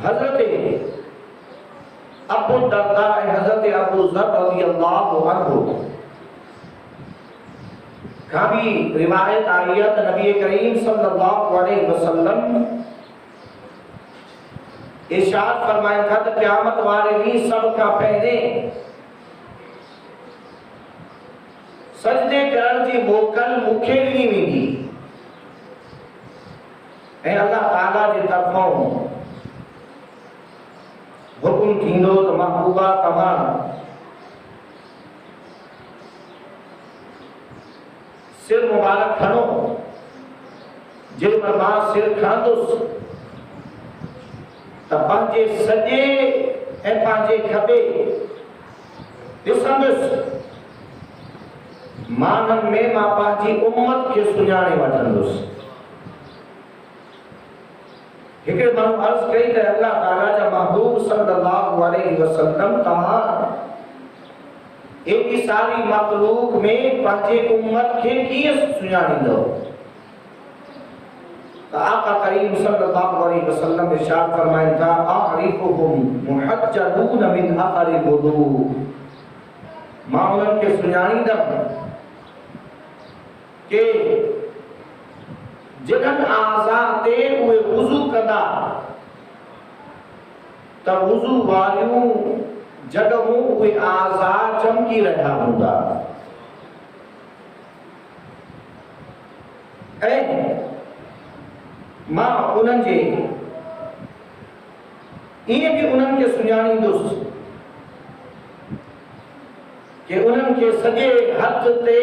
हजरत अबू दरदा हजरत अबू ज़र रज़ियल्लाहु अन्हु का भी रिवायत आई है तो नबी करीम सल्लल्लाहु अलैहि वसल्लम इरशाद फरमाया था कि क़यामत वारे ॾींहुं सब का पहले सजदे करण जी मोकल मूंखे ॾिनी वेंदी ऐं अल्लाह ताला जे तरफ़ों हुकुम थींदो त महबूबा तव्हां सिर मुबारक खणो जिन पर मां सिर खणंदुसि त पंहिंजे सॼे ऐं पंहिंजे खॿे ॾिसंदुसि माननि में मां पंहिंजी उम्मत खे सुञाणे वठंदुसि। हिकिड़े माण्हू अर्ज़ कई त अल्लाह ताला जा महबूब सल्लल्लाहु अलैहि वसल्लम तव्हां एॾी सारी मखलूक में पंहिंजे उम्मत खे कीअं सुञाणींदो? त आका करीम सल्लल्लाहु अलैहि वसल्लम इरशाद फरमाइनि था अअरिफुहुम मुहज्जलून मिन अथरिल वुदू, मां उन्हनि खे सुञाणींदमि के जिन्हनि आज़ा ते उहे वुज़ू कंदा त वुज़ू वारियूं जॻहूं उहे आज़ा चमकी रहिया हूंदा ऐं मां उन्हनि जे ईअं बि उन्हनि खे सुञाणींदुसि कि उन्हनि खे सॼे हथ ते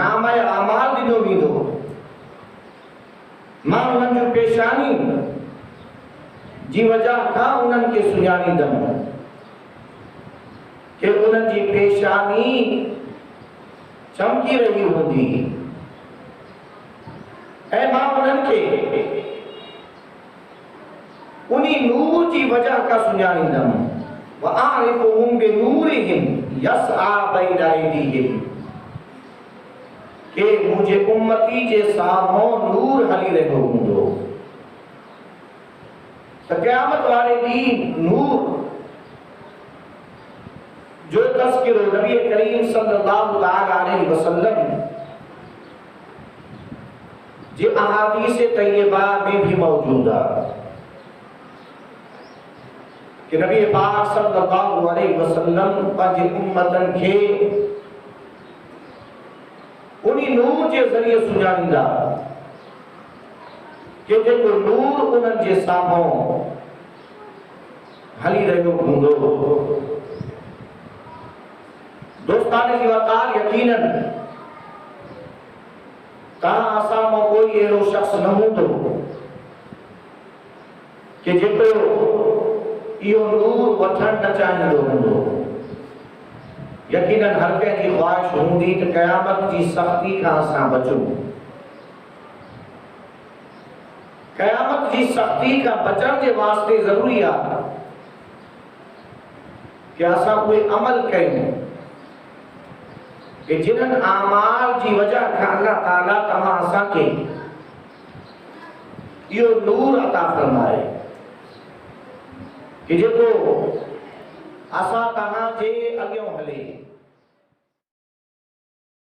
नाम अमाल ॾिनो वेंदो। मां उन्हनि जूं पेशानी जी वजह खां उन्हनि खे सुञाणींदमि कि उन्हनि जी पेशानी चमकी रही हूंदी ऐं मां उन्हनि खे उन्ही नूर जी वजह खां सुञाणींदमि। वअअरिफुहुम बिनूरिहिम यसआ बैन अयदीहिम, के मुझे उम्मती जे साम्हूं नूर हली रहियो हूंदो त क़यामत वारे ॾींहुं नूर जो तज़किरो नबी करीम सल्लल्लाहु अलैहि वसल्लम जे अहादीस तय्यबा में भी मौजूद है कि नबी पाक सल्लल्लाहु अलैहि वसल्लम पंहिंजे उम्मतन खे उन्हीं नूर के जरिए सुञाणींदा कि जेको नूर उन्हनि जे साम्हूं हली रहियो हूंदो। दोस्तान जी वकार यकीनन तव्हां असां मां कोई अहिड़ो शख्स न हूंदो कि जेको इहो नूर वठण न चाहींदो हूंदो। यकीनन हर कंहिं जी ख्वाहिश हूंदी त क़यामत जी सख़्ती खां असां बचूं। क़यामत जी सख़्ती खां बचण जे वास्ते ज़रूरी आहे कि असां उहे अमल कयूं कि जिन्हनि आमाल जी वजह खां अल्लाह ताला तव्हां असांखे इहो नूर अता फरमाए कि जेको असां तव्हां जे अॻियां हले।